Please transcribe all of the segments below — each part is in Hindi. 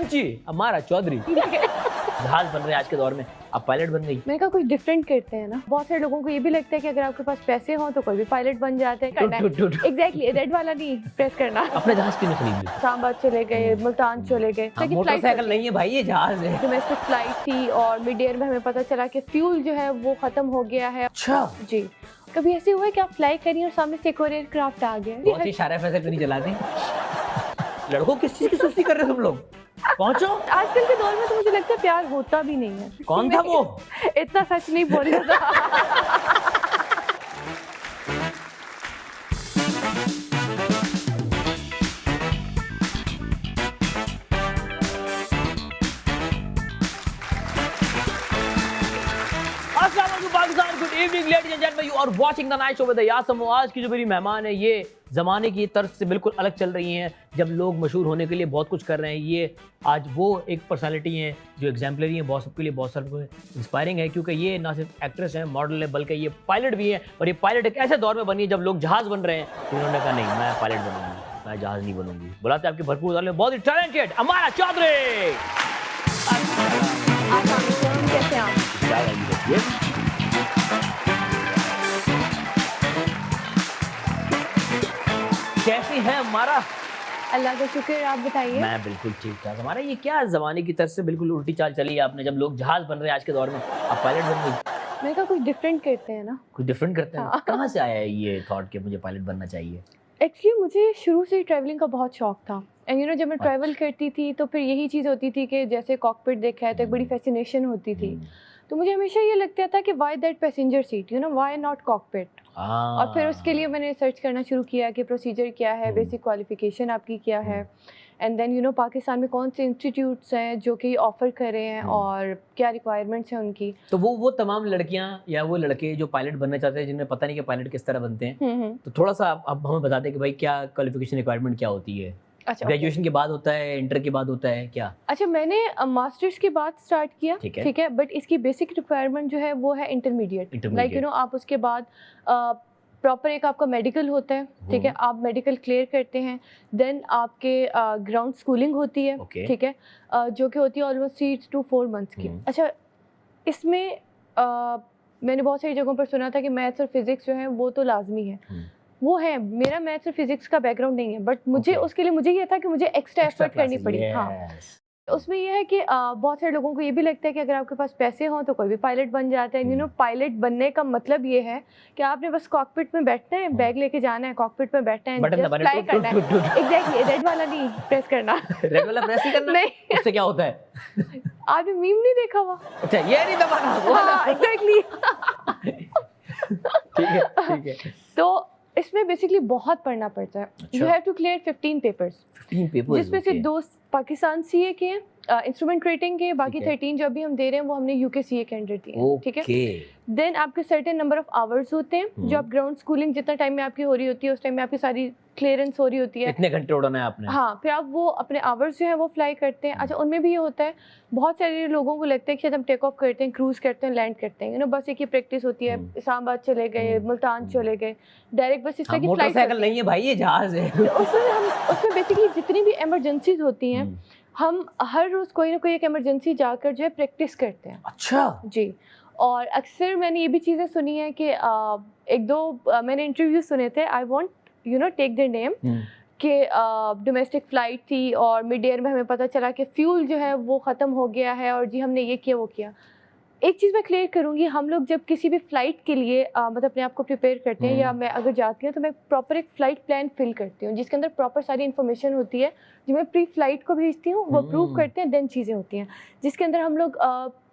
खजांची अमारा चौधरी जहाज बन रहे हैं आज के दौर में, आप पायलट बन गई। मैंने कहा कुछ डिफरेंट करते हैं ना। बहुत सारे लोगों को ये भी लगता है कि अगर आपके पास पैसे हो तो कोई भी पायलट बन जाते हैं। एग्जैक्टली रेड वाला नहीं प्रेस करना। अपने जहाज क्यों नहीं खरीद ली? इस्लामाबाद चले गए, मुल्तान चले गए। मोटरसाइकिल नहीं है भाई, ये जहाज है। डोमेस्टिक फ्लाइट थी और मिड एयर में हमें पता चला कि फ्यूल जो है वो खत्म हो गया है। अच्छा जी, कभी ऐसे हुआ है कि आप फ्लाई करी और सामने से एक और एयरक्राफ्ट आ गया? बहुत ही इशारा फैसले क्यों नहीं चलाते? लड़कों किस चीज की सुस्ती कर रहे हो तुम लोग? पहुंचो। आजकल के दौर में तो मुझे लगता है प्यार होता भी नहीं है। कौन था वो? इतना सच नहीं बोल रहा था। Pakistan, good evening ladies and gentleman, you are watching the night show with Yasmeen. आज की जो मेरी मेहमान है ये ज़माने की तर्ज से बिल्कुल अलग चल रही हैं। जब लोग मशहूर होने के लिए बहुत कुछ कर रहे हैं, ये आज वो एक पर्सनालिटी हैं जो एग्जाम्पलरी हैं, बहुत सबके लिए बहुत सारे इंस्पायरिंग है, क्योंकि ये ना सिर्फ एक्ट्रेस हैं, मॉडल है, बल्कि ये पायलट भी हैं। और ये पायलट एक ऐसे दौर में बनी है जब लोग जहाज़ बन रहे हैं, तो उन्होंने कहा नहीं, मैं पायलट बनूंगी, मैं जहाज़ नहीं बनूंगी। बुलाते आपके भरपूर में बहुत ही टैलेंटेड अमारा चौधरी। कैसे आप? कैसी है हमारा? अल्लाह का शुक्र, आप बताइए। मैं बिल्कुल ठीक ठाक। हमारा ये क्या ज़माने की तरफ से बिल्कुल उल्टी चाल चली है आपने, जब लोग जहाज बन रहे हैं आज के दौर में, आप पायलट बन गई। मैंने कहा कुछ डिफरेंट करते हैं ना। कुछ डिफरेंट करते हैं। हाँ। कहाँ से आया है ये थॉट कि मुझे पायलट बनना चाहिए? एक्चुअली मुझे शुरू से ट्रैवलिंग का बहुत शौक था। एंड यू नो जब मैं ट्रैवल करती थी तो फिर यही चीज़ होती थी कि जैसे कॉकपिट देखा है तो एक बड़ी फैसिनेशन होती थी। तो मुझे हमेशा ये लगता था कि why that passenger seat, you know why not cockpit. और फिर उसके लिए मैंने सर्च करना शुरू किया कि प्रोसीजर क्या है, बेसिक क्वालिफिकेशन आपकी क्या है, and then you know Pakistan में कौन से इंस्टीट्यूट्स हैं जो कि ऑफ़र कर रहे हैं और क्या रिक्वायरमेंट्स हैं उनकी। तो वो तमाम लड़कियां या वो लड़के जो पायलट बनना चाहते हैं, जिन्हें पता नहीं कि पायलट किस तरह बनते हैं, तो थोड़ा सा आप हमें बता दें कि भाई क्या क्वालिफिकेशन रिक्वायरमेंट क्या होती है? अच्छा, ग्रेजुएशन के बाद होता है, इंटर के बाद होता है क्या? अच्छा, मैंने मास्टर्स के बाद स्टार्ट किया, ठीक है, बट इसकी बेसिक रिक्वायरमेंट जो है वो है इंटरमीडिएट। लाइक यू नो आप उसके बाद प्रॉपर एक आपका मेडिकल होता है, ठीक है, आप मेडिकल क्लियर करते हैं, देन आपके ग्राउंड स्कूलिंग होती है, ठीक है, जो कि होती है ऑलमोस्ट 3 to 4 मंथ्स की। अच्छा, इसमें मैंने बहुत सारी जगहों पर सुना था कि मैथ्स और फिजिक्स जो है वो तो लाजमी है, वो है। मेरा मैथ्स और फिजिक्स का बैकग्राउंड नहीं है, बट मुझे उसके लिए मुझे ये था कि मुझे एक्स्ट्रा एफर्ट करनी पड़ी। हाँ, उसमें यह है कि बहुत सारे लोगों को ये भी लगता है कि अगर आपके पास पैसे हों तो कोई भी पायलट बन जाता है। यू नो पायलट बनने का मतलब ये है कि आपने बस कॉकपिट में बैठना है, बैग लेके जाना है, कॉकपिट में बैठना है, फ्लाई करना है। एग्जैक्टली रेड वाला नहीं प्रेस करना। रेड वाला प्रेस नहीं करना? नहीं। उससे क्या होता है? आपने मीम नहीं देखा हुआ? अच्छा, ये नहीं दबाना। हाँ, एग्जैक्टली। ठीक है। तो इसमें बेसिकली बहुत पढ़ना पड़ता है। You have to clear 15 papers, जिसमें से 2 पाकिस्तान सीए के हैं, इंस्ट्रूमेंट रेटिंग के, बाकी 13 जो अभी हम दे रहे हैं वो हमने यूके सीए के अंडर दिए हैं, ठीक है। देन आपके सर्टेन नंबर ऑफ आवर्स होते हैं जो आप ग्राउंड स्कूलिंग जितना टाइम में आपकी हो रही होती है उस टाइम में आपकी सारी क्लियरेंस हो रही होती है। इतने घंटे उड़ाना है आपने। हाँ, फिर आप वो अपने आवर्स जो है वो फ्लाई करते हैं। अच्छा, उनमें भी ये होता है, बहुत सारे लोगों को लगता है कि जब हम टेक ऑफ करते हैं, क्रूज करते हैं, लैंड करते हैं, यू नो बस एक ही प्रैक्टिस होती है, इस्लामाबाद चले गए, मुल्तान चले गए, डायरेक्ट बस इस तरह की फ्लाइट। मोटरसाइकिल नहीं है भाई, ये जहाज है। उसमें बेसिकली जितनी भी इमरजेंसीज होती हैं, हम हर रोज कोई ना कोई एक इमरजेंसी जाकर जो है प्रैक्टिस करते हैं। अच्छा जी, और अक्सर मैंने ये भी चीज़ें सुनी है कि 1-2 मैंने इंटरव्यू सुने थे, I want you know take the name, कि डोमेस्टिक फ़्लाइट थी और मिड एयर में हमें पता चला कि फ्यूल जो है वो ख़त्म हो गया है और जी हमने ये किया वो किया। एक चीज़ मैं क्लियर करूँगी, हम लोग जब किसी भी फ़्लाइट के लिए मतलब अपने आप को प्रिपेयर करते हैं, या मैं अगर जाती हूँ तो मैं प्रॉपर एक फ़्लाइट प्लान फिल करती हूँ जिसके अंदर प्रॉपर सारी इन्फॉर्मेशन होती है, जो मैं प्री फ्लाइट को भेजती हूँ, वो अप्रूव करते हैं, देन चीज़ें होती हैं जिसके अंदर हम लोग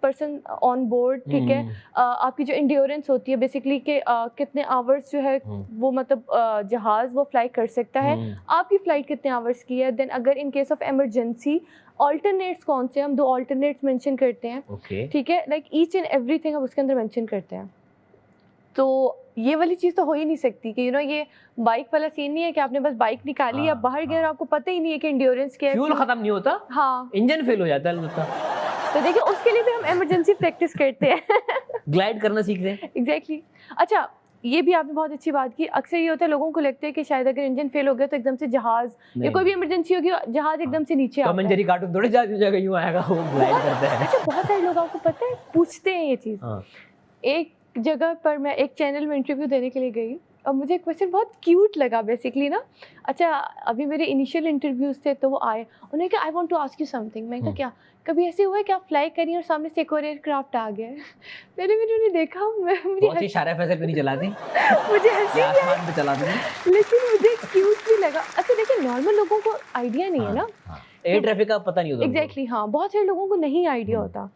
पर्सन ऑन बोर्ड, ठीक है, आपकी जो इंड्योरेंस होती है बेसिकली कि कितने आवर्स जो है वो मतलब जहाज़ वो फ्लाई कर सकता है, आपकी फ़्लाइट कितने आवर्स की है, देन अगर in case of emergency alternates कौन से, हम 2 ऑल्टरनेट्स मेंशन करते हैं, ठीक है, लाइक ईच एंड एवरीथिंग हम उसके अंदर मेंशन करते हैं। तो ये वाली चीज़ तो हो ही नहीं सकती कि यू नो ये बाइक वाला सीन नहीं है कि आपने बस बाइक निकाली या बाहर गए और आपको पता ही नहीं है कि इंड्योरेंस क्या है, फ्यूल खत्म नहीं होता, हाँ, इंजन फेल हो जाता है। तो देखिए उसके लिए भी हम इमरजेंसी प्रैक्टिस करते हैं। ग्लाइड करना सीख रहे हैं। एग्जैक्टली। अच्छा, ये भी आपने बहुत अच्छी बात की, अक्सर ये होता है लोगों को लगता है कि शायद अगर इंजन फेल हो गया तो एकदम से जहाज या कोई भी इमरजेंसी होगी जहाज एकदम से नीचे आता है। टॉम एंड जेरी कार्टून थोड़ी जगह यूं आएगा, वो ग्लाइड करता है। अच्छा, बहुत सारे लोग आपको पता है पूछते हैं ये चीज़। एक जगह पर मैं एक चैनल में इंटरव्यू देने के लिए गई और मुझे एक क्वेश्चन बहुत क्यूट लगा बेसिकली ना। अच्छा, अभी मेरे इनिशियल इंटरव्यूज थे तो वो आए, उन्होंने कहा I want to ask you something. मैं कहा क्या, कभी ऐसे हुआ है कि आप फ्लाई करी और सामने से एक और एयरक्राफ्ट आ गया है? मैंने देखा, मुझे इशारा फैसल पे नहीं चलाते, मुझे हंसी आई, आसमान पे चलाते हैं, लेकिन मुझे क्यूट भी लगा। अच्छा देखिए, नॉर्मल लोगों को आइडिया नहीं है ना, एयर ट्रैफिक का पता नहीं होता। एग्जैक्टली हाँ, बहुत सारे लोगों को नहीं आइडिया होता।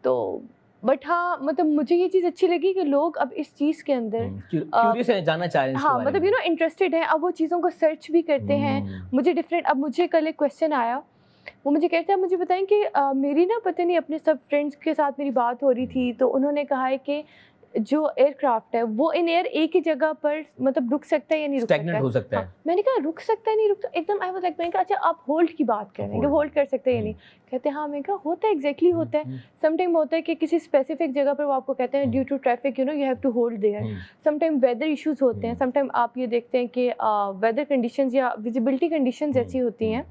तो बट हाँ, मतलब मुझे ये चीज़ अच्छी लगी कि लोग अब इस चीज़ के अंदर क्यूरियस है, जानना चाह रहे हैं। हाँ, मतलब इंटरेस्टेड है, अब वो चीज़ों को सर्च भी करते हैं। मुझे डिफरेंट, अब मुझे कल एक क्वेश्चन आया, वो मुझे कहते हैं मुझे बताएं कि मेरी ना पता नहीं अपने सब फ्रेंड्स के साथ मेरी बात हो रही थी, तो उन्होंने कहा है कि जो एयरक्राफ्ट है वो इन एयर एक ही जगह पर मतलब रुक सकता है या नहीं रुक सकता है, हो सकता है। हाँ, मैंने कहा रुक सकता है नहीं रुक, एकदम आई वाज लाइक, मैंने कहा अच्छा आप होल्ड की बात कर रहे हैं कि होल्ड कर सकते हैं या नहीं? कहते हैं हाँ। मैं कहा होता है, एग्जैक्टली होता है। सम टाइम होता है कि किसी स्पेसिफिक जगह पर वो आपको कहते हैं due to traffic you have to hold there. Some time weather issues होते हैं, सम टाइम आप ये देखते हैं कि वेदर कंडीशंस या विजिबिलिटी कंडीशंस ऐसी होती हैं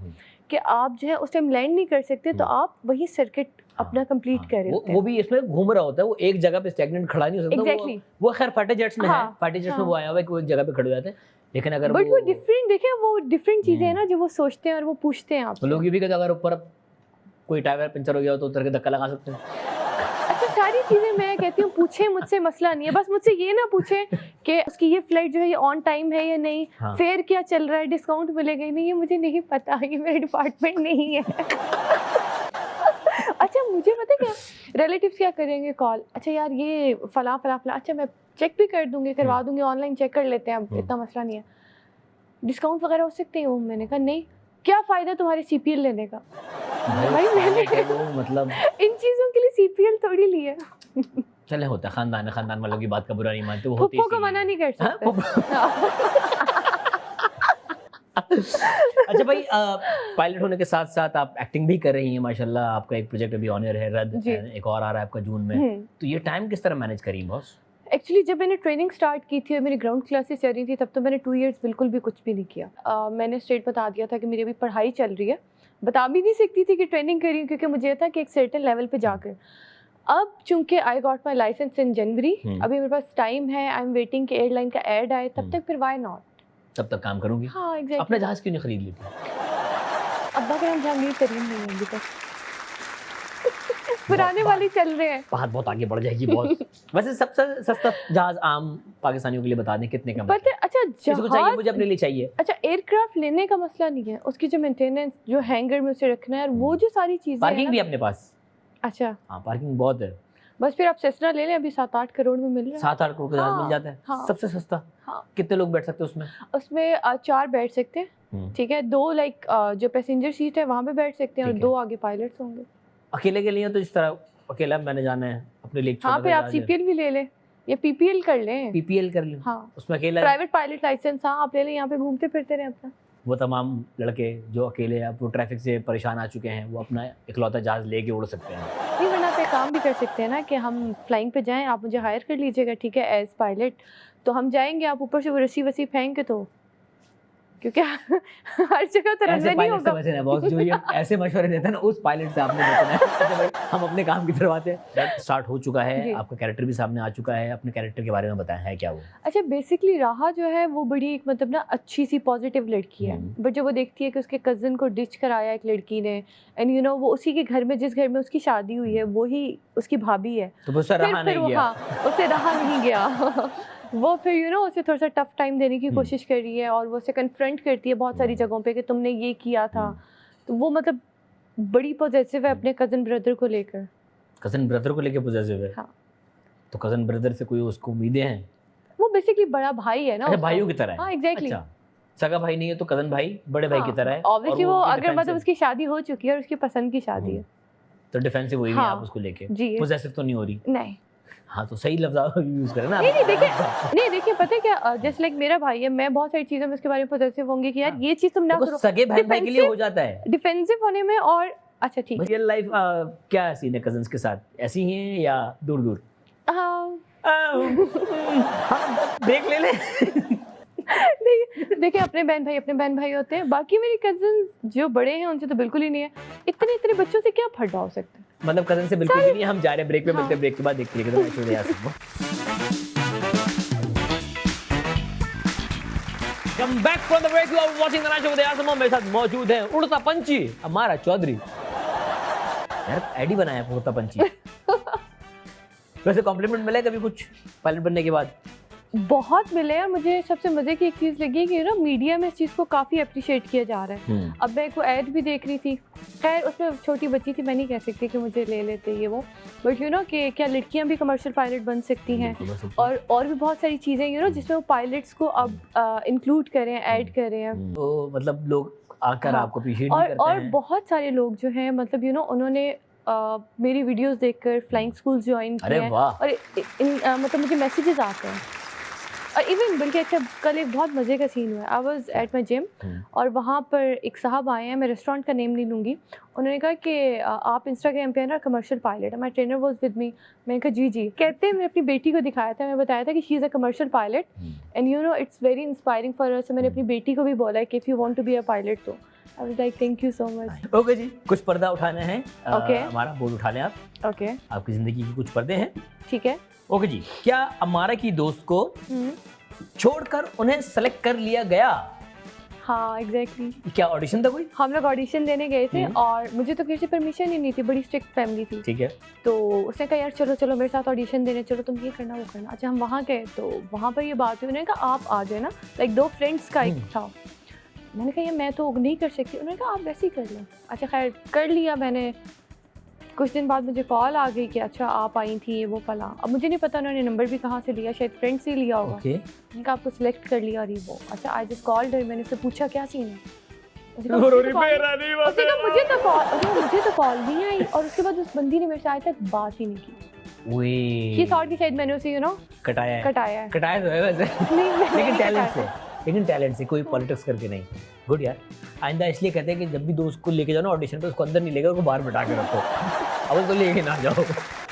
कि आप जो है उस टाइम लैंड नहीं कर सकते, तो आप वही सर्किट अपना कंप्लीट कर रहे होते हैं। वो भी इसमें घूम रहा होता है, वो एक जगह पे स्टैग्नेंट खड़ा नहीं हो सकता। Exactly. वो खैर फाइटर जेट्स में है, हाँ, फाइटर जेट्स में वो आया हुआ है कि वो एक जगह पे खड़े हो जाते हैं। लेकिन अगर बट वो डिफरेंट, देखिए वो डिफरेंट चीजें हैं ना जो वो सोचते हैं और वो पूछते हैं आपसे। तो लोग ये भी कहते हैं अगर ऊपर कोई टायर पंचर हो गया तो उतर के धक्का लगा सकते हैं। अच्छा, सारी चीजें मैं कहती हूँ पूछे मुझसे, मसला नहीं है, बस मुझसे ये ना पूछे कि उसकी ये फ्लाइट जो है ये ऑन टाइम है या नहीं, फेयर क्या चल रहा है, डिस्काउंट मिलेगा या नहीं, ये मुझे नहीं पता, ये मेरे डिपार्टमेंट नहीं है। अच्छा, मुझे पता है क्या रिलेटिव्स क्या करेंगे कॉल, अच्छा यार ये फला फला फला, अच्छा मैं चेक भी कर दूंगी, करवा दूंगी, ऑनलाइन चेक कर लेते हैं, अब इतना मसला नहीं है, डिस्काउंट वगैरह हो सकते हैं। मैंने कहा नहीं, क्या फ़ायदा तुम्हारे सीपीएल लेने का? भाई मैंने मतलब इन चीज़ों के लिए सीपीएल थोड़ी लिया। चले होता है, खानदान वालों की बात का बुरा नहीं मानते, वो होती है, को मना नहीं कर सकते। अच्छा भाई, पायलट होने के साथ साथ आप एक्टिंग भी कर रही हैं माशाल्लाह। आपका एक प्रोजेक्ट अभी ऑन एयर है, रद, एक और आ रहा है आपका जून में। तो ये टाइम किस तरह मैनेज करी बॉस? एक्चुअली जब मैंने ट्रेनिंग स्टार्ट की थी और मेरी ग्राउंड क्लासेस चल रही थी, तब तो मैंने 2 इयर्स बिल्कुल भी कुछ भी नहीं किया। मैंने स्ट्रेट बता दिया था कि मेरी अभी पढ़ाई चल रही है, बता भी नहीं सकती थी कि ट्रेनिंग कर रही हूँ, क्योंकि मुझे था कि एक सर्टेन लेवल पे जाकर, अब चूंकि आई गॉट माई लाइसेंस इन जनवरी, अभी मेरे पास टाइम है, आई एम वेटिंग कि एयरलाइन का एड आए, तब तक फिर वाई नॉट, तब तक काम करूंगी। हाँ एग्जैक्टली। अपना जहाज क्यों नहीं खरीद लेती? अब्बा का नाम जहांगीर तरीन नहीं है अभी तक, पुराने वाले चल रहे हैं। बात बहुत आगे बढ़ जाएगी बॉस। वैसे सबसे सस्ता जहाज आम पाकिस्तानियों के लिए बता दें कितने का? पता है, अच्छा जहाज चाहिए, मुझे अपने लिए चाहिए। अच्छा, एयरक्राफ्ट लेने का मसला नहीं है, उसकी जो मेंटेनेंस, जो हैंगर में उसे रखना है, वो जो सारी चीजें, पार्किंग भी अपने पास? अच्छा हाँ, पार्किंग बहुत है। बस फिर आप सेस्ना ले लें, अभी 7-8 करोड़ में मिल रहा है। 7-8 करोड़ का जहाज मिल जाता है, हाँ, सबसे सस्ता। हाँ। कितने लोग बैठ सकते हैं उसमें? उसमें 4 बैठ सकते हैं, ठीक है, 2 लाइक जो पैसेंजर सीट है वहाँ पे बैठ सकते हैं और 2 आगे पायलट्स होंगे। अकेले के लिए तो इस तरह अकेला मैंने जाना है अपने लिए। हाँ, फिर आप सीपीएल भी ले लें या पीपीएल कर लें। पीपीएल कर लें, हाँ, उसमें अकेला प्राइवेट पायलट लाइसेंस, हाँ आप ले लें, यहाँ पे घूमते फिरते रहे अपना। वो तमाम लड़के जो अकेले अब वो ट्रैफिक से परेशान आ चुके हैं, वो अपना इकलौता जहाज लेके उड़ सकते हैं। नहीं, वरना पे काम भी कर सकते हैं ना कि हम फ्लाइंग पे जाएं, आप मुझे हायर कर लीजिएगा, ठीक है, एज पायलट, तो हम जाएंगे, आप ऊपर से वो रस्सी वसी फेंक के, तो क्योंकि हर जगह तो रनवे नहीं होगा। बचना है बॉस, जो ये ऐसे मशवरे देते हैं ना, उस पायलट से आपने बचना है। अच्छा भाई, हम अपने काम की तरफ आते हैं। स्टार्ट हो चुका है, आपका कैरेक्टर भी सामने आ चुका है, अपने कैरेक्टर के बारे में बताया है क्या वो? अच्छा, बेसिकली राहा जो है वो बड़ी एक मतलब ना अच्छी सी पॉजिटिव लड़की है, बट जब वो देखती है कि उसके कज़न को डिच कराया एक लड़की ने, एंड यू नो वो उसी के घर में, जिस घर में उसकी शादी हुई है, वो ही उसकी भाभी है, तो उससे रहा नहीं गया। हाँ, उससे रहा नहीं गया। वो फिर यू नो उसे थोड़ा सा टफ टाइम देने की कोशिश कर रही है, और वो उसे कन्फ्रंट करती है बहुत सारी जगहों पे कि तुमने ये किया था। तो वो मतलब बड़ी पॉजिटिव है अपने कज़न ब्रदर को लेकर। कज़न ब्रदर को लेकर पॉजिटिव है? हाँ। तो कज़न ब्रदर से कोई उसको उम्मीदें हैं? वो बेसिकली बड़ा भाई है ना, भाइयों की तरह है। हाँ एग्जैक्टली। अच्छा, सगा भाई नहीं है तो कज़न भाई बड़े भाई की तरह है। ऑब्वियसली वो अगर मतलब उसकी शादी हो चुकी है और उसकी पसंद की शादी है, तो डिफेंसिव हुई आप उसको लेके, पॉजिटिव तो नहीं हो रही? नहीं। हाँ, तो सही लफ्ज़ यूज करें ना। नहीं देखिए पता है क्या, जैसे लाइक मेरा भाई है, मैं बहुत सारी चीज़ों में उसके बारे में पॉजिटिव होंगी कि यार ये चीज़ तुम ना करो। सगे बहन भाई के लिए हो जाता है डिफेंसिव होने में। और अच्छा ठीक है, रियल लाइफ क्या सीन है कजन्स के साथ, ऐसी ही हैं या दूर दूर? हाँ ब्रेक ले ले। नहीं, देखिए अपने बहन भाई होते हैं, बाकी मेरी कजिन जो बड़े हैं उनसे तो बिल्कुल ही नहीं है। इतने बच्चों से क्या फटा हो सकता है। मतलब कजन से बिल्कुल भी नहीं। हम जा रहे हैं ब्रेक पे, मिलते हैं ब्रेक के बाद, देखते हैं कितना मैच हो रहा है। Come back from the break, you are watching the night show with Yasmeen. मेरे साथ मौजूद हैं उड़ता पंछी हमारा चौधरी। यार आईडी बनाया है उड़ता पंछी। वैसे कॉम्प्लीमेंट मिला कभी कुछ पायलट बनने के बाद? बहुत मिले हैं। मुझे सबसे मजे की एक चीज लगी कि ना मीडिया में इस चीज को काफी अप्रिशिएट किया जा रहा है। अब मैं को ऐड भी देख रही थी, खैर उसमें छोटी बच्ची थी, मैं नहीं कह सकती कि मुझे ले लेते ये वो, बट यू नो कि क्या लड़कियां भी कमर्शियल पायलट बन सकती हैं, और भी बहुत सारी चीजें यू नो जिसमें वो पायलट्स को अब इंक्लूड करें, ऐड कर रहे हैं। तो मतलब लोग आकर आपको अप्रिशिएट भी करते और हैं। बहुत सारे लोग जो हैं मतलब यू नो उन्होंने मेरी वीडियोस देखकर फ्लाइंग स्कूल ज्वाइन किए हैं, और मतलब मुझे मैसेजेस आते हैं। और इवन बल्कि अच्छा कल एक बहुत मज़े का सीन हुआ। I was at my gym और वहाँ पर एक साहब आए हैं, मैं रेस्टोरेंट का नेम नहीं लूँगी, उन्होंने कहा कि आप इंस्टाग्राम पे है ना कमर्शियल पायलट है। माई ट्रेनर वाज विद मी। मैंने कहा जी। कहते हैं मैं अपनी बेटी को दिखाया था, मैं बताया था कि she is a commercial pilot and you know it's very inspiring for us. मैंने अपनी बेटी को भी बोला है कि if you want to be a pilot तो I was like thank you so much. Okay जी, कुछ पर्दा उठाना है। ओके हमारा बोर्ड उठा लें आप। ओके, आपकी जिंदगी के कुछ पर्दे हैं, ठीक है। ओके जी। क्या अमारा की दोस्त को छोड़कर उन्हें सेलेक्ट कर लिया गया? हाँ एग्जैक्टली। क्या ऑडिशन था कोई? हम लोग ऑडिशन देने गए थे और मुझे तो किसी परमिशन ही नहीं थी, बड़ी स्ट्रिक्ट फैमिली थी। ठीक है। तो उसने कहा यार चलो मेरे साथ ऑडिशन देने चलो, तुम ये करना वो करना। अच्छा हम वहाँ गए तो वहाँ पर ये बात हुई, उन्होंने कहा आप आ जाए ना, लाइक 2 फ्रेंड्स का एक था। मैंने कहा ये मैं तो नहीं कर सकती। उन्होंने कहा आप वैसे ही कर लो। अच्छा खैर कर लिया मैंने। कुछ दिन बाद मुझे कॉल आ गई कि अच्छा आप आई थी वो फला। अब मुझे नहीं पता उन्होंने नंबर भी कहाँ से लिया, शायद फ्रेंड से लिया होगा। okay. मैंने कहा आपको सिलेक्ट कर लिया और ये वो। अच्छा आई जस्ट कॉल्ड हर, मैंने उससे पूछा क्या सीन है। मुझे तो कॉल नहीं आई और उसके बाद उस बंदी ने मेरे से आज तक बात ही नहीं की। ये थॉट कि शायद मैंने उसे यू नो कटाया तो है वैसे। लेकिन टैलेंट से कोई पॉलिटिक्स करके नहीं। गुड यार। आइंदा इसलिए कहते हैं कि जब भी दोस्त को लेके जाओ ना ऑडिशन पे, उसको अंदर नहीं लेकर उसको बाहर बैठा के रखो। अब उसको लेके ना जाओ।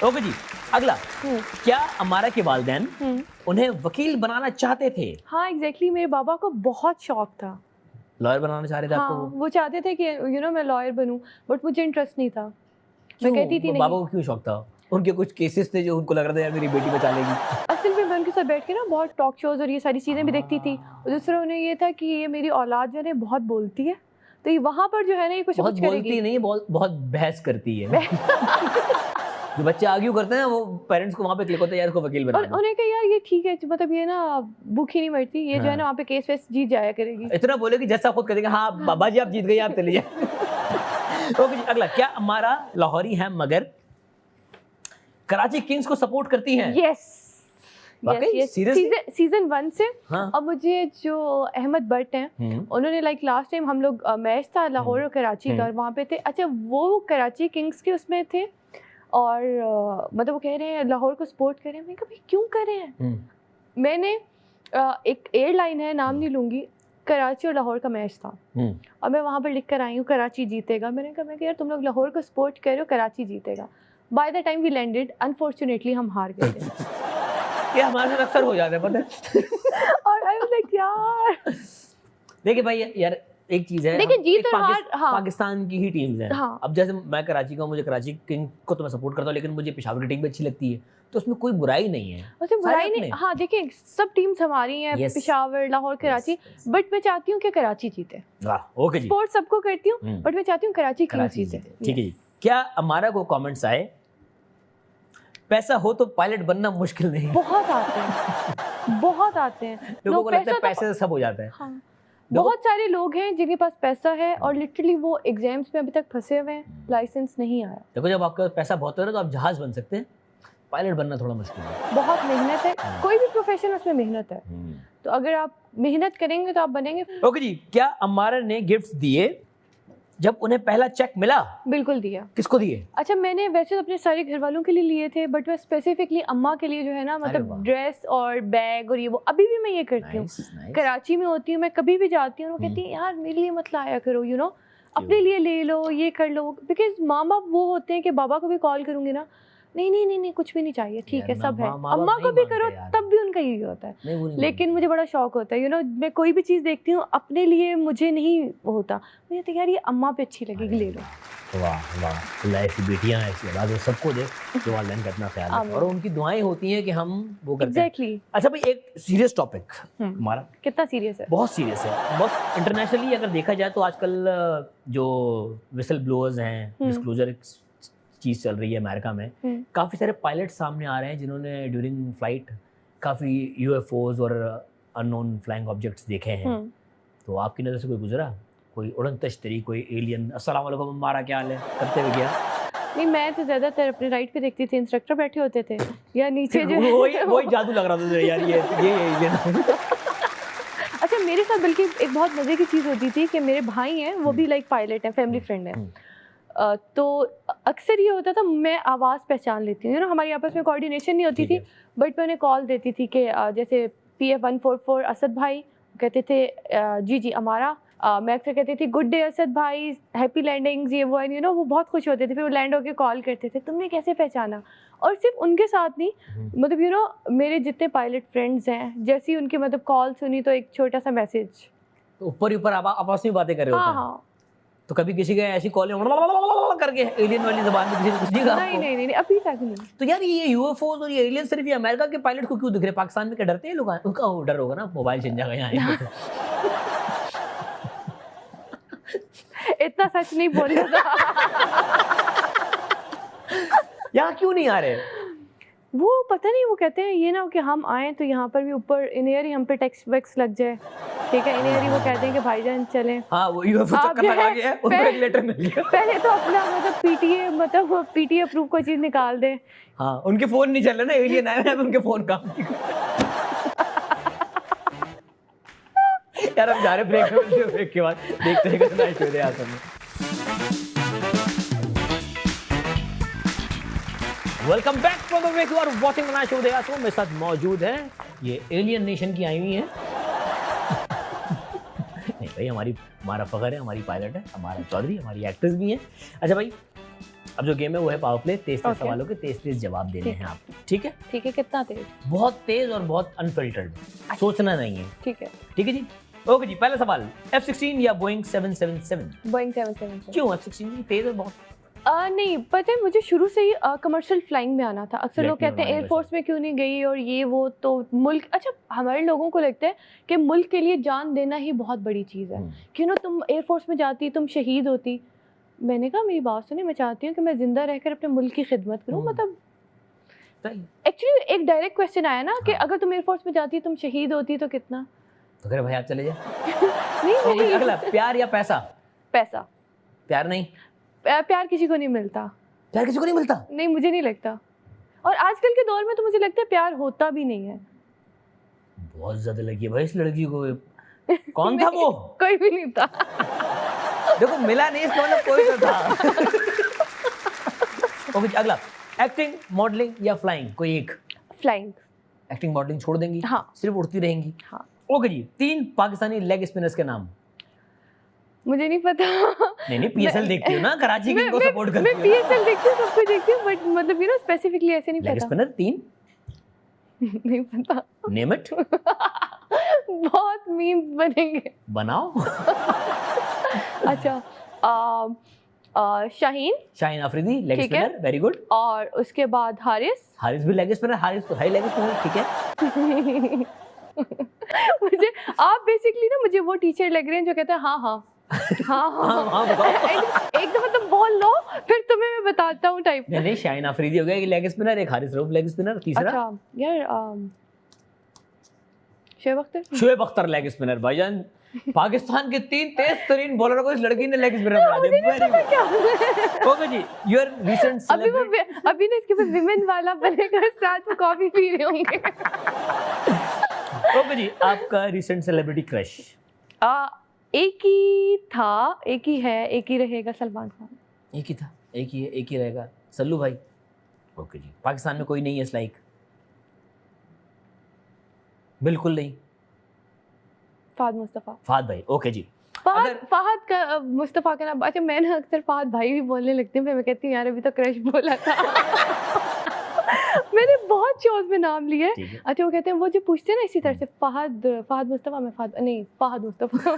ओके जी, अगला। क्या अमारा के वालिदैन उन्हें वकील बनाना चाहते थे? हाँ एग्जैक्टली, मेरे बाबा को बहुत शौक था। लॉयर बनाना चाह रहे थे आपको? वो चाहते थे कि यू नो मैं लॉयर बनूं, बट मुझे इंटरेस्ट नहीं था। मैं कहती थी नहीं। बाबा को क्यों शौक था? उनके कुछ केसेस थे जो उनको लग रहा था यार मेरी बेटी बचा लेगी। असल में मैं उनके साथ बैठ के ना बहुत टॉक शोज और ये सारी चीज़ें भी देखती थी। और दूसरा उन्हें ये था कि ये मेरी औलाद जो है बहुत बोलती है, तो ये वहाँ पर जो है ना ये कुछ बहुत बोलती नहीं, बहुत बहस करती है। जो बच्चे आर्ग्यू करते हैं वो पेरेंट्स को वहाँ पे क्लिक होता है यार इसको वकील बना दो। उन्हें कहा यार ये ठीक है, मतलब ये ना भूखी नहीं मरती, ये जो है ना वहाँ पे केस वेस जीत जाया करेगी। इतना बोले कि जैसा खुद करेगा हाँ बाबा जी आप जीत गए, आप चले जाए। ओके जी, अगला। क्या हमारा लाहौरी है मगर कराची किंग्स को सपोर्ट करती हैं? यस सीरियसली सीजन 1 से। हाँ। अब मुझे जो अहमद बट हैं उन्होंने लाइक लास्ट टाइम हम लोग मैच था लाहौर और कराची का और वहाँ पे थे। अच्छा वो कराची किंग्स के उसमें थे और मतलब वो कह रहे हैं लाहौर को सपोर्ट करें। मैंने कहा भाई क्यों कर रहे हैं? मैंने एक एयरलाइन है नाम नहीं लूँगी, कराची और लाहौर का मैच था और मैं वहाँ पर लिख कर आई हूँ कराची जीतेगा। मैंने कहा यार तुम लोग लाहौर को सपोर्ट कर रहे हो, कराची जीतेगा। By the time we landed unfortunately हम हार गए थे। ये हमारे साथ अक्सर हो जाता है पता है। और आई वाज लाइक यार देखिए भाई यार एक चीज है, लेकिन जीत और हार पाकिस्तान की ही टीम्स हैं। हाँ। अब जैसे मैं कराची का हूँ, मुझे कराची किंग को तो मैं सपोर्ट करता हूँ, लेकिन मुझे पेशावर की टीम भी अच्छी लगती है, तो उसमें कोई बुराई नहीं है। उसमें बुराई नहीं। हाँ देखिए सब टीम्स हमारी हैं, पेशावर, लाहौर, कराची, बट मैं चाहती हूँ कि कराची जीते। ओके जी, सपोर्ट सबको करती हूँ बट मैं चाहती हूँ कराची जीते। ठीक है जी। क्या हमारा को कमेंट्स आए पैसा हो तो पायलट बनना मुश्किल नहीं? बहुत आते हैं, बहुत आते हैं। लोगों को लगता है पैसे से सब हो जाता है। हाँ। बहुत सारे लोग हैं जिनके पास पैसा है और लिटरली वो एग्जाम्स में अभी तक फंसे हुए हैं, लाइसेंस नहीं आया। देखो जब आपका पैसा बहुत हो रहा है तो आप जहाज बन सकते हैं, पायलट बनना थोड़ा मुश्किल है। बहुत मेहनत है, कोई भी प्रोफेशन उसमें मेहनत है, तो अगर आप मेहनत करेंगे तो आप बनेंगे। ओके जी, क्या अम्मारा ने गिफ्ट्स दिए जब उन्हें पहला चेक मिला? बिल्कुल दिया। किसको दिए? अच्छा मैंने वैसे अपने सारे घर वालों के लिए लिए थे, बट मैं स्पेसिफिकली अम्मा के लिए जो है ना मतलब ड्रेस और बैग और ये वो अभी भी मैं ये करती हूँ। कराची में होती हूँ मैं, कभी भी जाती हूँ, वो कहती है यार मेरे लिए मत लाया करो, यू नो अपने लिए ले लो, ये कर लो, बिकॉज माँ बाप वो होते हैं कि बाबा को भी कॉल करूँगी ना नहीं नहीं नहीं नहीं कुछ भी नहीं चाहिए, ठीक यार है, ना, सब है। माँ बाप अम्मा को नहीं भी करो मानते यार। तब भी उनका यही होता है। नहीं वो नहीं लेकिन मुझे बड़ा शौक होता है, यू नो, मैं कोई भी चीज़ देखती हूँ अपने लिए मुझे नहीं होता, मुझे तो यार ये अम्मा पे अच्छी लगेगी, ले लो। मानते। वाह वाह, अल्लाह ऐसी बेटियां ऐसी औलाद हो सबको दे जो वालिदैन का इतना ख्याल रखते हैं आमीन। और उनकी दुआएं होती हैं कि हम वो करते हैं। एग्जैक्टली। अच्छा भाई, एक सीरियस टॉपिक हमारा, कितना सीरियस है? बहुत सीरियस है, बहुत इंटरनेशनली अगर देखा जाए तो आजकल जो विसल ब्लोअर्स हैं, डिस्क्लोजर चीज़ चल रही है अमेरिका में, काफ़ी सारे पायलट सामने आ रहे हैं जिन्होंने ड्यूरिंग फ्लाइट काफ़ी यूएफओज और अननोन फ्लाइंग ऑब्जेक्ट्स देखे हैं। तो आपकी नज़र से कोई गुजरा, कोई उड़न तश्तरी, कोई एलियन, अस्सलाम वालेकुम हमारा क्या हाल है करते हुए गया? नहीं, मैं तो ज़्यादातर अपने राइट पे देखती थी, इंस्ट्रक्टर बैठे होते थे या नीचे जो वही जादू लग रहा था यार, ये एलियन। अच्छा, मेरे साथ बल्कि एक बहुत मज़े की चीज़ होती थी कि मेरे भाई हैं, वो भी लाइक पायलट हैं, फैमिली फ्रेंड हैं। तो अक्सर ये होता था, मैं आवाज़ पहचान लेती हूँ, हमारी आपस में कोऑर्डिनेशन नहीं होती थी, बट मैं उन्हें कॉल देती थी कि जैसे PF144 असद भाई, कहते थे जी जी हमारा, मैं अक्सर कहती थी गुड डे असद भाई, हैप्पी लैंडिंग्स, ये वो, यू नो, वो बहुत खुश होते थे, फिर वो लैंड होकर कॉल करते थे, तुमने कैसे पहचाना? और सिर्फ उनके साथ नहीं, मतलब यू नो, मेरे जितने पायलट फ्रेंड्स हैं, जैसे ही उनकी मतलब कॉल सुनी तो एक छोटा सा मैसेज, ऊपर ही ऊपर आपस में बातें कर रहे होते हैं। हाँ। तो कभी किसी के ऐसी कॉल करके एलियन वाली ज़बान में किसी ने कुछ नहीं कहा आपको? नहीं, अभी तक नहीं। तो यार ये यूएफओज और ये एलियन सिर्फ ये अमेरिका के पायलट को क्यों दिख रहे हैं? पाकिस्तान में क्या डरते हैं लोग? उनका वो डर होगा ना, मोबाइल छिन जाएगा यहाँ। इतना सच नहीं बोल रहा था। यहाँ क्यों नहीं आ रहे? वो पता नहीं, वो कहते हैं ये ना कि हम आए तो यहाँ पर भी ऊपर इन एयर ही हम पे टैक्स वैक्स लग जाए, ठीक है, इन एयर ही वो कहते हैं कि भाईजान चलें। हाँ, वो यूएफओ आप चक्कर जो लगा है, गया है, उनको एक लेटर मिल गया। पहले तो अपना मतलब पीटीए अप्रूव कोई चीज़ निकाल दे। हाँ, उनके फोन नहीं चल रहे ना, एलियन आए हैं, उनके फोन काम नहीं कर रहे। यार हम जा रहे ब्रेक में, ब्रेक के बाद देखते हैं कितना शो दे आसम में। Welcome back from the break, you are watching the night show with आसम। मेरे साथ मौजूद है ये एलियन नेशन की आई हुई है। नहीं भाई, हमारा फखर है, हमारी पायलट है, हमारा चौधरी, हमारी एक्ट्रेस भी है। अच्छा भाई, अब जो गेम है वो है पावर प्ले, तेज सवालों के तेज जवाब देने हैं आप, ठीक है? ठीक है, कितना तेज? बहुत तेज और बहुत अनफिल्टर्ड, सोचना नहीं है। ठीक है जी। ओके जी, पहला सवाल, F-16 या बोइंग 777? बोइंग 777। क्यों F-16 तेज है बहुत? नहीं, पता है मुझे शुरू से ही कमर्शियल फ्लाइंग में आना था। अक्सर लोग कहते हैं फ्लाइंग एयरफोर्स में क्यों नहीं गई और ये वो, तो मुल्क, अच्छा हमारे लोगों को लगता है कि मुल्क के लिए जान देना ही बहुत बड़ी चीज़ है, क्यों ना तुम एयरफोर्स में जाती, तुम शहीद होती। मैंने कहा मेरी बात सुनिए, मैं चाहती हूँ कि मैं जिंदा रहकर अपने मुल्क की खिदमत करूँ। मतलब एक्चुअली एक डायरेक्ट क्वेश्चन आया ना कि अगर तुम एयरफोर्स में जाती, तुम शहीद होती तो कितना? तो अगर भाई आप चले जाए। नहीं, अगला, प्यार या पैसा? पैसा। प्यार नहीं? प्यार किसी को नहीं मिलता। प्यार किसी को नहीं मिलता? नहीं, मुझे नहीं लगता, और आजकल के दौर में तो मुझे लगता है प्यार होता भी नहीं है। बहुत ज्यादा लगी है भाई इस लड़की को। कौन था वो? कोई भी नहीं था। देखो मिला नहीं, इसका मतलब कोई तो था। ओके, अगला, एक्टिंग, मॉडलिंग या फ्लाइंग? कोई एक। फ्लाइंग। एक्टिंग मॉडलिंग छोड़ देंगी? हाँ। सिर्फ उड़ती रहेंगी? हाँ। ओके जी, 3 पाकिस्तानी लेग स्पिनर्स के नाम। मुझे नहीं पता। नहीं PSL देखती हो ना, कराची किंग को सपोर्ट करती हो? मैं PSL देखती हूँ, सब कुछ देखती हूँ, बट मतलब यू नो स्पेसिफिकली ऐसे नहीं पता। लेग स्पिनर 3 नहीं पता। Name it. बहुत मीम्स बनेंगे। बनाओ। अच्छा, Shaheen Afridi leg spinner, very good. और उसके बाद हारिस भी लेग स्पिनर, हारिस तो हाई लेग स्पिनर, ठीक है। मुझे आप बेसिकली ना मुझे वो टीचर लग रहे हैं जो कहते हैं हाँ बताओ। एक दफा तुम बोल लो फिर तुम्हें मैं बताता हूँ टाइप। नहीं शाहीन अफरीदी हो गया, एक लेग स्पिनर, एक हारिस रऊफ लेग स्पिनर, तीसरा? अच्छा यार, शोएब अख्तर लेग स्पिनर। भाईजान, पाकिस्तान के 3 तेज तरीन बॉलर को इस लड़की ने लेग स्पिनर बना दिया। ओके जी, योर रीसेंट सेलिब्रिटी। अभी ना इसके बाद विमेन वाला बनेगा, साथ में कॉफी पी रहे होंगे। ओके जी, आपका रीसेंट सेलिब्रिटी क्रश? एक ही था, एक ही है, एक ही रहेगा, सलमान खान। एक ही था, एक ही है, एक ही रहेगा, सल्लू भाई। ओके जी, पाकिस्तान में कोई नहीं है इस लाइक? बिल्कुल नहीं। फहद मुस्तफ़ा। फहद भाई, ओके जी। फहद का मुस्तफ़ा का नाम, अच्छा मैं ना अक्सर फहद भाई भी बोलने लगती हूँ, फिर मैं कहती हूँ यार अभी तो क्रश बोला था। मैंने बहुत शोज में नाम लिए। ठीक है। अच्छा वो कहते हैं, वो जो पूछते हैं ना इसी तरह से, फहद मुस्तफ़ा, मैं फहद नहीं, फहद मुस्तफ़ा।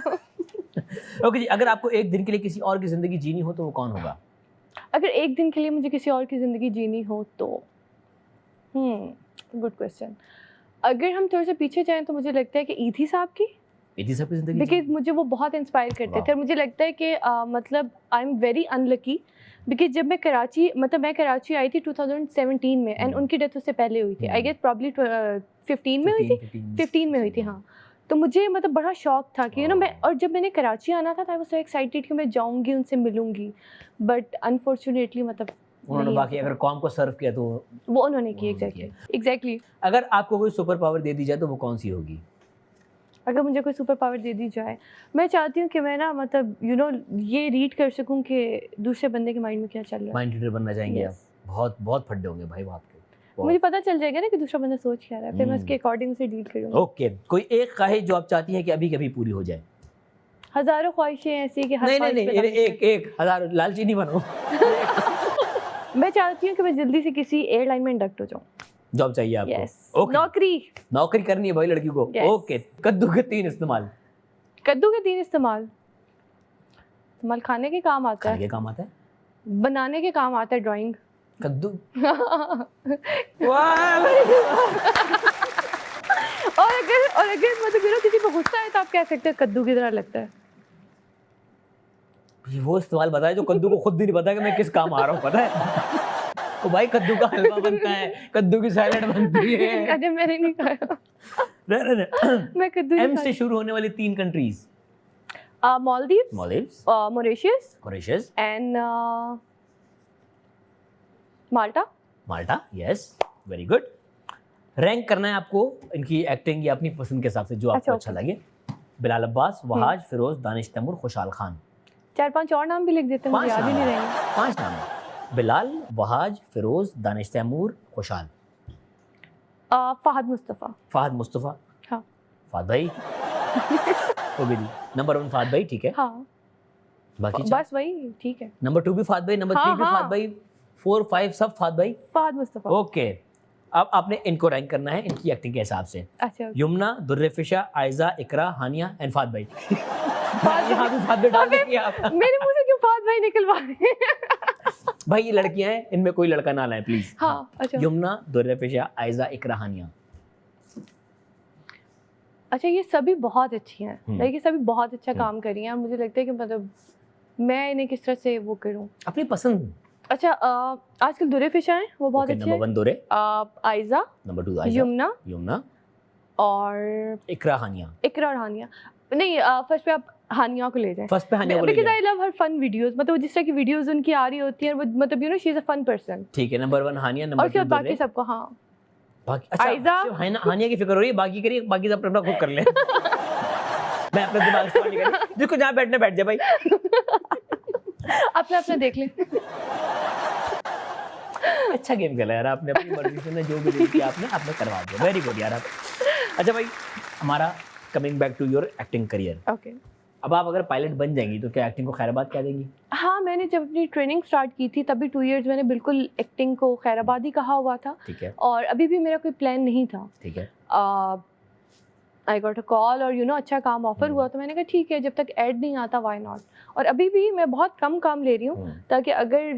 ओके जी, अगर आपको एक दिन के लिए किसी और की जिंदगी जीनी हो तो वो कौन होगा? अगर एक दिन के लिए मुझे किसी और की ज़िंदगी जीनी हो तो गुड क्वेश्चन। अगर हम थोड़ा सा पीछे जाएं तो मुझे लगता है कि ईथी साहब की, इतनी सब की जिंदगी बिकॉज मुझे वो बहुत इंस्पायर करते थे। और मुझे लगता है कि मतलब I am very unlucky, because जब मैं कराची आई थी 2017 में, एंड उनकी डेथ उससे पहले हुई थी। आई गेस प्रॉब्ली 15 में हुई थी, 15 में हुई थी, हाँ। तो मुझे मतलब बड़ा शौक था कि मैं, और जब मैंने कराची आना था आई वाज सो एक्साइटेड कि मैं जाऊंगी, उनसे मिलूंगी, बट अनफॉर्चुनेटली मतलब उन्होंने बाकी अगर कॉम को सर्व किया तो वो उन्होंने की। एग्जैक्टली। अगर आपको कोई सुपर पावर दे दी जाए तो वो कौन सी होगी? अगर मुझे कोई सुपर पावर दे दी जाए, मैं चाहती हूँ कि मैं ना मतलब ये रीड कर सकूँ कि दूसरे बंदे के माइंड में क्या चल रहा है। माइंड रीडर बनना चाहेंगे Yes. आप? बहुत बहुत फड्डे होंगे भाई वो आपके। मुझे पता चल जाएगा ना कि दूसरा बंदा सोच क्या रहा है, फिर मैं उसके अकॉर्डिंग से डील करूँगी। ओके, कोई एक ख्वाहिश जो आप चाहती हैं कि अभी कभी पूरी हो जाए? हज़ारों ख्वाहिशें ऐसी कि हर नहीं, ख्वाहिश पे एक हजार, लालची नहीं बनो। मैं चाहती हूँ कि मैं जल्दी से किसी एयरलाइन में इंडक्ट हो जाऊँ। जॉब चाहिए आपको? यस, ओके, नौकरी करनी है भाई लड़की को। Yes. ओके, कद्दू के 3 इस्तेमाल। कद्दू के 3 इस्तेमाल खाने के काम आता खाने है, के काम आता है, बनाने के काम आता है, ड्राइंग। कद्दू। और अगर मतलब किसी को गुस्सा है तो आप कह सकते हैं कद्दू की तरह लगता है। ये वो इस्तेमाल बताया जो कद्दू को खुद भी नहीं पता कि मैं किस काम आ रहा हूँ, पता है? तो भाई कद्दू का हलवा बनता है, कद्दू की सैलेड बनती है। अच्छा मैंने नहीं खाया। नहीं। मैं कद्दू एम से शुरू होने वाली 3 countries. Maldives, Mauritius and Malta. Yes, very good. Rank करना है आपको इनकी एक्टिंग या अपनी पसंद के हिसाब से जो आपको अच्छा लगे। बिलाल अब्बास, वहाज, फिरोज, दानिश तैमूर, खुशहाल खान। 4-5 और नाम भी लिख देते हैं, मुझे याद ही नहीं रहेंगे। 5 नाम है। बिलाल, वहाज, फिरोज, दानिश तैमूर, खुशहाल। फहद मुस्तफ़ा। हाँ, फहद भाई। वो भी नंबर 1 फहद भाई, ठीक है। हाँ, बाकी बस वही ठीक है। नंबर 2 भी फहद भाई, नंबर 3 भी फहद भाई, 4, 5 सब फहद भाई, फहद मुस्तफ़ा। ओके। अब आपने इनको रैंक करना है इनकी एक्टिंग के हिसाब से। अच्छा, यमुना, दुर्रफिशा, आयजा, इकरा, हानिया एंड फहद भाई। यहाँ भी फहद भाई डाल दिया आप। मेरे मुंह से क्यों फहद भाई निकलवा रहे हैं? भाई ये लड़कियां हैं, इनमें कोई लड़का ना लाए प्लीज। हाँ, अच्छा। यमुना, दुर्रफिशा, आयजा, इकरा, हानिया। अच्छा, ये सभी बहुत अच्छी हैं, लाइक ये सभी बहुत अच्छा काम कर रही हैं। मुझे लगता है कि मतलब मैं इन्हें किस तरह से वो करूं, अपनी पसंद। अच्छा आजकल दुर्रफिशा हैं, वो बहुत अच्छे हैं। नंबर 1 दुर्रे, आयजा, नंबर 2 आयजा, यमुना और इकरा, हानिया। इकरा और हानिया नहीं, फर्स्ट पे आप हानिया को ले जाएं। फर्स्ट पे हानिया को ले because I love her fun videos, मतलब जिस तरह की वीडियोस उनकी आ रही होती हैं, वो मतलब she is a fun person. ठीक है, नंबर 1 हानिया, नंबर 2 बाकी सबको। हाँ, बाकी अच्छा, सिर्फ हानिया की फिक्र हो रही है, बाकी करिए, बाकी सब अपना खुद कर ले। मैं अपना दिमाग इस्तेमाल नहीं कर, जिसको जहाँ बैठने बैठ जाए भाई। अपना देख लें। अच्छा गेम खेला यार आपने, अपनी मर्जी से जो भी किया आपने करवा दिया, वेरी गुड यार आप। अच्छा भाई, हमारा coming back to your acting career. Okay, अब आप अगर पायलट बन जाएंगी तो क्या एक्टिंग को खैराबाद कह देंगी? हाँ, मैंने जब अपनी ट्रेनिंग स्टार्ट की थी तभी 2 इयर्स मैंने बिल्कुल एक्टिंग को खैराबाद ही कहा हुआ था। ठीक है। और अभी भी मेरा कोई प्लान नहीं था। ठीक है। आई गॉट अ कॉल और अच्छा काम ऑफर हुआ, तो मैंने कहा ठीक है, जब तक ऐड नहीं आता व्हाई नॉट। और अभी भी मैं बहुत कम काम ले रही हूँ ताकि अगर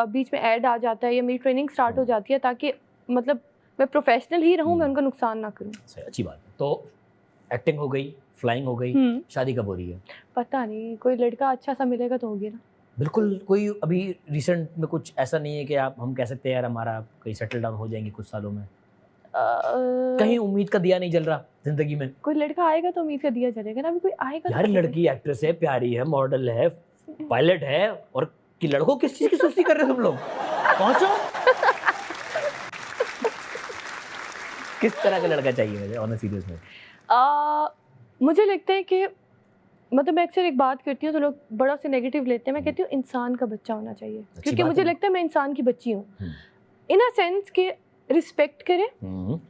बीच में ऐड आ जाता है या मेरी ट्रेनिंग स्टार्ट हो जाती है, ताकि मतलब मैं प्रोफेशनल ही रहूँ, मैं उनका नुकसान ना करूँ। अच्छी बात है। तो एक्टिंग हो गई, फ्लाइंग हो गई, शादी कब हो रही है? पता नहीं, कोई लड़का अच्छा सा मिलेगा तो होगी ना। बिल्कुल, कोई अभी रिसेंट में कुछ ऐसा नहीं है कि हम कह सकते हैं यार हमारा कहीं सेटल डाउन हो जाएंगे कुछ सालों में? कहीं उम्मीद का दिया नहीं जल रहा जिंदगी में? कोई लड़का आएगा तो उम्मीद का दिया जलेगा ना। अभी कोई आएगा यार, लड़की एक्ट्रेस है, प्यारी है, मॉडल है, पायलट है, और कि लड़कों किस चीज की सुस्ती कर रहे हो तुम लोग? पहुंचो। किस तरह का लड़का चाहिए मुझे ऑन सीरियस में? मुझे लगता है कि मतलब मैं अक्सर एक बात करती हूँ तो लोग बड़ा से नेगेटिव लेते हैं, मैं कहती हूँ इंसान का बच्चा होना चाहिए, क्योंकि मुझे लगता है मैं इंसान की बच्ची हूँ, इन अ सेंस के रिस्पेक्ट करे,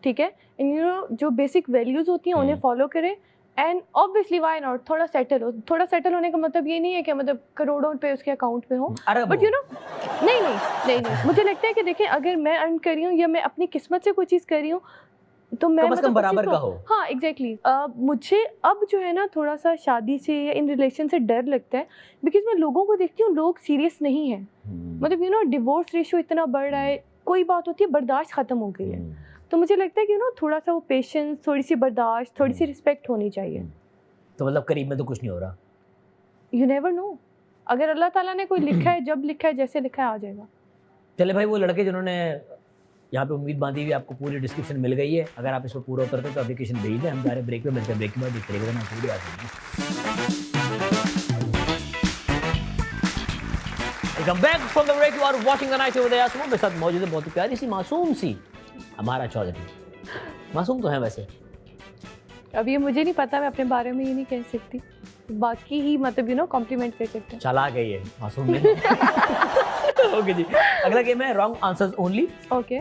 ठीक है, इन जो बेसिक वैल्यूज होती हैं उन्हें फॉलो करे, एंड ऑब्वियसली व्हाई नॉट, थोड़ा सेटल हो। थोड़ा सेटल होने का मतलब ये नहीं है कि मतलब करोड़ों रुपए उसके अकाउंट में हो, बट यू नो नहीं मुझे लगता है कि देखिए अगर मैं अर्न कर रही हूँ या मैं अपनी किस्मत से कोई चीज़ कर रही हूँ तो मैं कम से कम बराबर का हो। हाँ एग्जैक्टली। मुझे अब जो है ना थोड़ा सा शादी से या इन रिलेशन से डर लगता है, बिकॉज मैं लोगों को देखती हूँ लोग सीरियस नहीं है। मतलब यू नो डिवोर्स रेशियो इतना बढ़ रहा है, कोई बात होती है बर्दाश्त खत्म हो गई है। तो मुझे लगता है कि ना थोड़ा सा वो पेशेंस, थोड़ी सी बर्दाश्त, थोड़ी सी रिस्पेक्ट होनी चाहिए। तो मतलब करीब में तो कुछ नहीं हो रहा। यू नेवर नो, अगर अल्लाह ताला ने कोई लिखा है, जब लिखा है, जैसे लिखा है आ जाएगा। चले भाई, वो लड़के जिन्होंने यहाँ पे उम्मीद बांधी हुई, आपको पूरी डिस्क्रिप्शन मिल गई है। अगर आप इसको पूरा उतरते तो एप्लीकेशन भेज दें, हम सारे ब्रेक पे मिलते हैं। ब्रेक के बाद देखते रहेगा ना पूरी आ जाएगी। Welcome back from the break, you are watching the night show with Yasmeen. मेरे साथ मौजूद है बहुत ही प्यारी सी मासूम सी हमारा चौधरी। मासूम तो है वैसे, अब ये मुझे नहीं पता, मैं अपने बारे में ये नहीं कह सकती, बाकी ही मतलब यू नो कॉम्प्लीमेंट कर सकते हैं। चला गई है मासूम में। ओके जी, अगला गेम है रॉन्ग आंसर्स ओनली। ओके,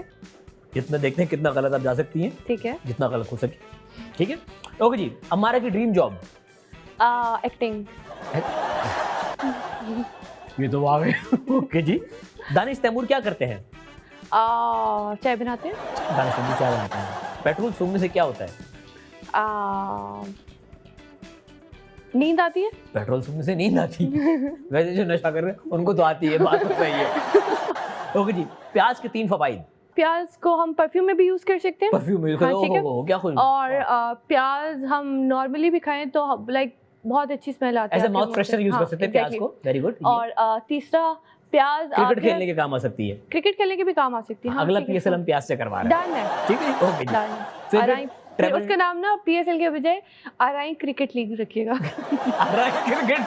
जितना देखते हैं कितना गलत आप जा सकती हैं। ठीक है, जितना गलत हो सके, ठीक है। ओके जी, हमारा की ड्रीम जॉब एक्टिंग। ये तो आ गए। ओके जी, दानिश तैमूर क्या करते हैं? चाय बनाते हैं। दानिश तैमूर क्या बनाते हैं? पेट्रोल सूंघने से क्या होता है? नींद आती है। पेट्रोल सूंघने से नींद आती है। वैसे जो नशा कर रहे हैं उनको तो आती है, बात तो सही है। ओके जी, प्याज के 3 फवाइद। प्याज को हम परफ्यूम में भी यूज कर सकते हैं। परफ्यूम में हाँ, ठीक है। क्या खुश। और प्याज हम नॉर्मली भी खाएं तो लाइक बहुत अच्छी स्मेल आती है। As a mouth freshener use कर सकते हैं प्याज को। Very good. और तीसरा, प्याज क्रिकेट खेलने के काम आ सकती है। क्रिकेट खेलने के भी काम आ सकती है। हाँ, अगला पीएसएल हम प्याज से करवा रहे हैं। डन है, ठीक है। ओके जी, डन। फिर उसका नाम ना पीएसएल के बजाय आराई क्रिकेट लीग रखिएगा। आराई क्रिकेट।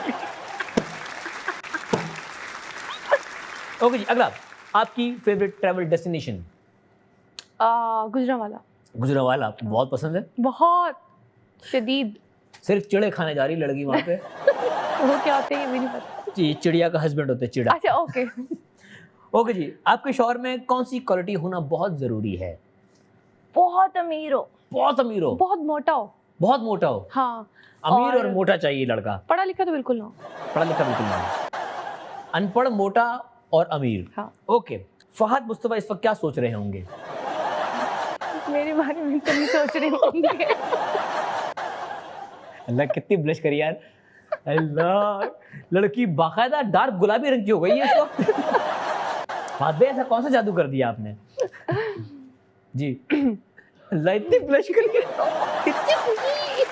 ओके जी, अगला आपकी favourite travel destination? Gujranwala. Gujranwala बहुत पसंद है? बहुत शदीद। सिर्फ चिड़े खाने जा रही लड़की वहाँ पे? वो क्या होते हैं ये भी नहीं पता जी, चिड़िया का हस्बैंड होता है चिड़ा। अच्छा ओके। ओके जी, आपके शौहर में कौन सी क्वालिटी होना बहुत जरूरी है? बहुत अमीर हो। बहुत अमीर हो। बहुत मोटा हो। बहुत मोटा हो। हाँ, अमीर और मोटा चाहिए लड़का। पढ़ा लिखा तो बिल्कुल ना हो। पढ़ा लिखा बिल्कुल ना हो। अनपढ़, मोटा और अमीर। हाँ। ओके, फहद मुस्तफा इस वक्त क्या सोच रहे होंगे? मेरे बारे में तो नहीं सोच रहे होंगे। अल्लाह कितनी ब्लश करी यार। अल्लाह, लड़की बाकायदा डार्क गुलाबी रंग की हो गई है इस वक्त। फहद भाई ऐसा कौन सा जादू कर दिया आपने? जी, अल्लाह इतनी ब्लश करी। कितनी खुशी।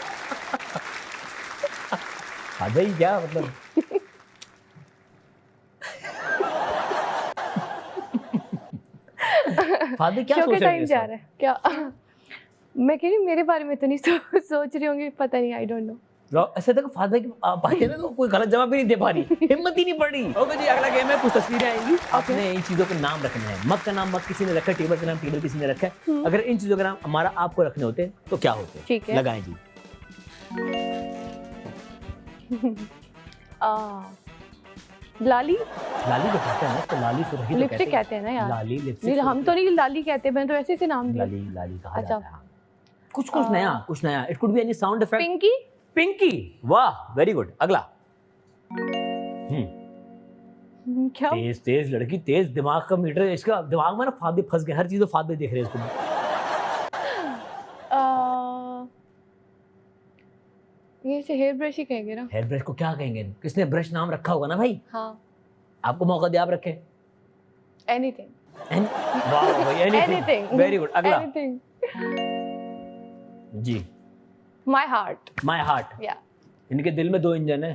फहद भाई क्या मतलब? फादर क्या सोच रहे हैं? जा रहा है क्या? मैं कह रही हूँ मेरे बारे में तो नहीं सोच रही होंगी, पता नहीं, आई डोंट नो। ऐसे तक फादर की भाई ना तो कोई गलत जवाब भी नहीं दे पा रही, हिम्मत ही नहीं पड़ रही। ओके जी, अगला गेम है, कुछ तस्वीरें आएंगी, आपने इन चीजों के नाम रखने हैं। मग का नाम मग किसी ने रखा है, टेबल का नाम टेबल किसी ने रखा है। अगर इन चीजों के नाम हमारा आपको रखने होते तो क्या होते? ठीक है, लगाएं जी। लाली। लाली तो कहते हैं ना, तो लाली सुरही तो लिपस्टिक कहते हैं ना यार। लाली लिपस्टिक। हम तो नहीं लाली कहते, मैं तो ऐसे से नाम दिया। लाली लाली कहा अच्छा। जाता है। कुछ नया, कुछ नया। It could be any sound effect. Pinky. Pinky, वाह वेरी गुड। अगला। क्या? तेज तेज लड़की, तेज दिमाग का मीटर इसका। दिमाग में ना फादे फंस गए, हर चीज फादे देख रहे हैं इसको। ये से हेयर ब्रश ही कहेंगे ना। हेयर ब्रश को क्या कहेंगे? किसने ब्रश नाम रखा होगा ना भाई। हाँ, आपको मौका दिया, आप रखे। एनीथिंग। वाह भाई, एनीथिंग, वेरी गुड। अगला एनीथिंग। जी, माय हार्ट। My heart. या इनके दिल में 2 इंजन है,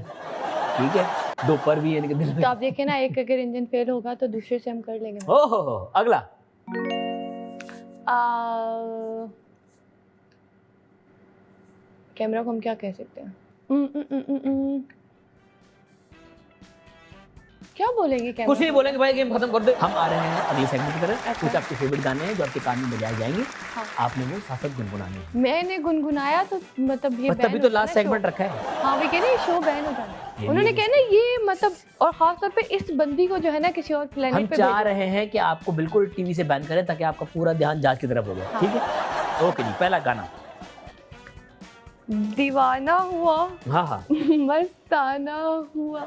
ठीक है, 2 पर भी है इनके दिल में। तो आप देखें ना, एक अगर इंजन फेल होगा तो दूसरे से हम कर लेंगे। ओहो, अगला। कैमरा को हम क्या कह सकते हैं? क्या बोलेंगे कैमरा? कुछ नहीं बोलेंगे भाई, गेम खत्म कर दे। हम आ रहे हैं अगले सेगमेंट की तरफ। कुछ आपके फेवरेट गाने हैं जो आपके कान में बजाए जाएंगे। हाँ। आपने वो साथ गुनगुनाने हैं। मैंने गुनगुनाया तो मतलब ये तभी तो लास्ट सेगमेंट रखा है। हाँ, वे कह रहे शो बैन हो जाना है। उन्होंने ये कहना ये मतलब, और खास तौर पे इस बंदी को जो है ना किसी और हम प्लेनेट पे चाह रहे हैं कि आपको बिल्कुल टीवी से बैन करें ताकि आपका पूरा ध्यान जांच की तरफ हो जाए। हाँ। ठीक है, ओके जी। पहला गाना दीवाना हुआ, हाँ हाँ, मस्ताना हुआ,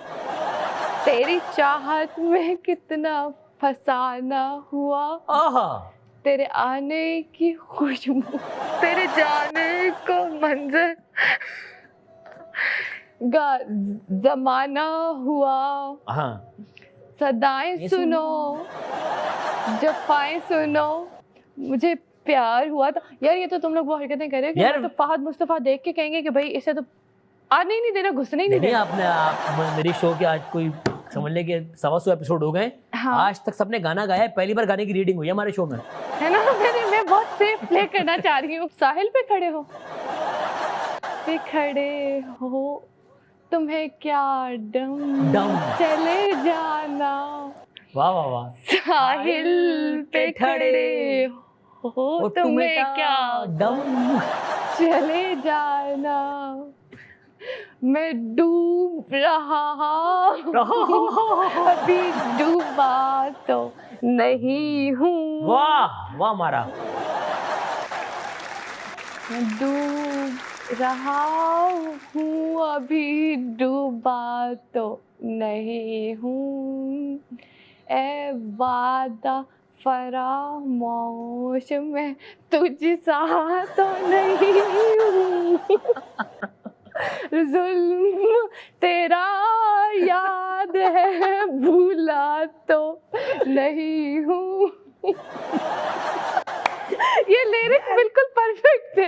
तेरी चाहत में कितना फसाना हुआ, आहा, तेरे आने की खुशबू, तेरे जाने को मंजर का जमाना हुआ, हाँ, सदाएं ये सुनो, जफाएं सुनो, मुझे प्यार हुआ था। यार ये तो तुम लोग वो हरकतें कर रहे हो कि यार- तो फहद मुस्तफा देख के कहेंगे कि भाई इसे तो आने ही नहीं देना, घुसने ही नहीं नहीं देना। आप मेरी शो के आज कोई समझ लें कि 125 एपिसोड हो गए, हाँ। आज तक सबने गाना गाया है, पहली बार गाने की रीडिंग हुई है हमारे शो में। है ना, मैं बहुत सेफ प्ले करना चाह रही हूँ। साहिल पे खड़े हो, तुम्हें क्या डम, डम। चले जाना, वाह वाह वाह, साहिल पे खड़े हो, तुम्हें क्या दम। चले जाना, मैं डूब रहा अभी डूबा तो नहीं हूँ, वाह वाह मारा, मैं डूब रहा हूँ अभी डूबा तो नहीं हूँ, ए वादा फरामोश मैं तुझ सा तो नहीं हूँ, जुल्म तेरा याद है भूला तो नहीं हूँ। ये लिरिक्स बिल्कुल परफेक्ट थे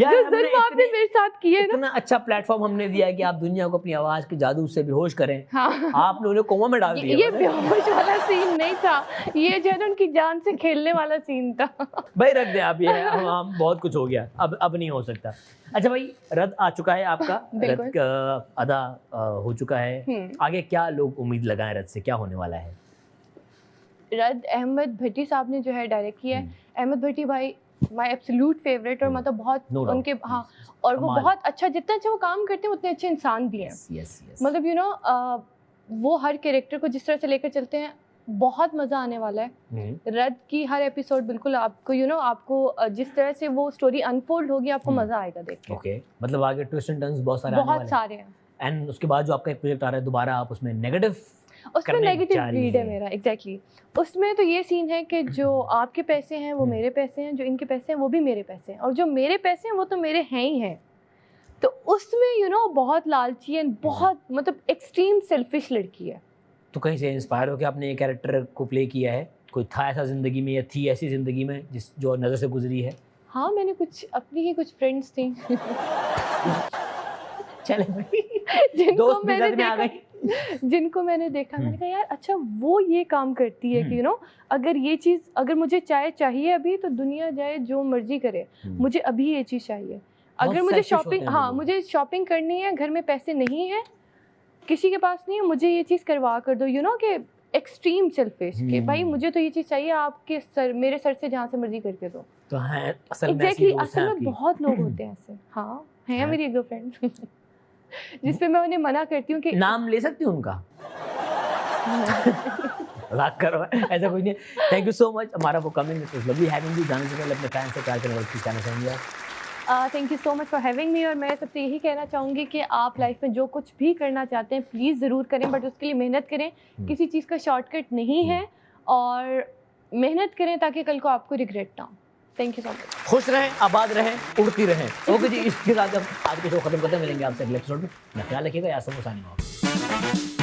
यार, जो हमने जुल्म आपने इतनी- मेरे साथ किए ना। इतना अच्छा प्लेटफॉर्म हमने दिया है कि आप दुनिया को अपनी आवाज के जादू से बेहोश करें, हाँ, आपने उन्हें कोमा में डाल दिया। ये बेहोश वाला सीन नहीं था, ये जो है ना उनकी जान से खेलने वाला सीन था। भाई रख दे आप, ये हम बहुत कुछ हो गया, अब नहीं हो सकता। अच्छा भाई, रद आ चुका है आपका, बिल्कुल। रद का अदा हो चुका है, आगे क्या लोग उम्मीद लगाएं रद से, क्या होने वाला है? रद अहमद भट्टी साहब ने जो है डायरेक्ट किया है। अहमद भट्टी भाई माय एब्सोल्यूट फेवरेट, और मतलब बहुत No doubt. उनके हाँ, और वो कमाल। बहुत अच्छा, जितना अच्छा वो काम करते हैं उतने अच्छे इंसान भी हैं। यस यस, मतलब यू नो वो हर कैरेक्टर को जिस तरह से लेकर चलते हैं, बहुत मज़ा आने वाला है। रद की हर एपिसोड बिल्कुल आपको आपको जिस तरह से वो स्टोरी अनफोल्ड होगी, आपको मज़ा आएगा देख के। ओके, मतलब आगे ट्विस्ट एंड टर्न्स बहुत सारे आने बहुत वाले सारे हैं। एंड उसके बाद जो आपका एक प्रोजेक्ट आ रहा है दोबारा, आप उसमें नेगेटिव उसमें करने नेगेटिव जा रही रीड है हैं। मेरा, एग्जैक्टली। उसमें तो ये सीन है कि जो आपके पैसे हैं वो मेरे पैसे हैं, जो इनके पैसे हैं वो भी मेरे पैसे हैं, और जो मेरे पैसे हैं वो तो मेरे हैं ही हैं। तो उसमें बहुत लालची एंड बहुत मतलब एक्सट्रीम सेल्फिश लड़की है। तो कहीं से इंस्पायर होकर आपने ये कैरेक्टर को प्ले किया है? कोई था ऐसा जिंदगी में, या थी ऐसी जिंदगी में जिस जो नज़र से गुजरी है? हाँ, मैंने कुछ अपनी ही कुछ फ्रेंड्स थी चले भाई, जिनको दोस्त भी मैंने साथ में आ देखा, गई। जिनको मैंने देखा, मैंने कहा यार अच्छा वो ये काम करती है कि अगर ये चीज़, अगर मुझे चाय चाहिए अभी तो दुनिया जाए जो मर्जी करे, मुझे अभी ये चीज़ चाहिए। अगर मुझे selfish होते शॉपिंग, हैं हाँ लोग। मुझे शॉपिंग करनी है, घर में पैसे नहीं है, किसी के पास नहीं है, मुझे ये चीज़ करवा कर दो, कि एक्सट्रीम सेल्फिश के भाई मुझे तो ये चीज़ चाहिए, आपके सर, मेरे सर से जहाँ से मर्जी करके दो। तो हैं असल में ऐसी एग्जैक्टली, दोस्त असल हैं में आपकी? बहुत लोग होते हैं ऐसे। हाँ, हैं हैं? मेरी गर्लफ्रेंड जिस पे मैं उन्हें मना करती हूँ कि नाम ले सकती हूँ उनका? मजाक करो, ऐसा कुछ नहीं। थैंक यू सो मच हमारा वो coming, it was lovely having you. जाने से पहले अपने फैंस से प्यार करने वाले कुछ कहना चाहेंगे आप? Thank you so much for having me. और मैं सबसे यही कहना चाहूँगी कि आप लाइफ में जो कुछ भी करना चाहते हैं प्लीज़ ज़रूर करें, बट उसके लिए मेहनत करें। किसी चीज़ का शॉर्टकट नहीं है, और मेहनत करें ताकि कल को आपको रिग्रेट ना हो। Thank you so much. खुश रहें, आबाद रहें, उड़ती रहें। ओके जी, इसके साथ हम आज के शो खत्म करते हैं। मिलेंगे आपसे अगले एपिसोड में। अपना ख्याल रखिएगा। यासम हुसैनी।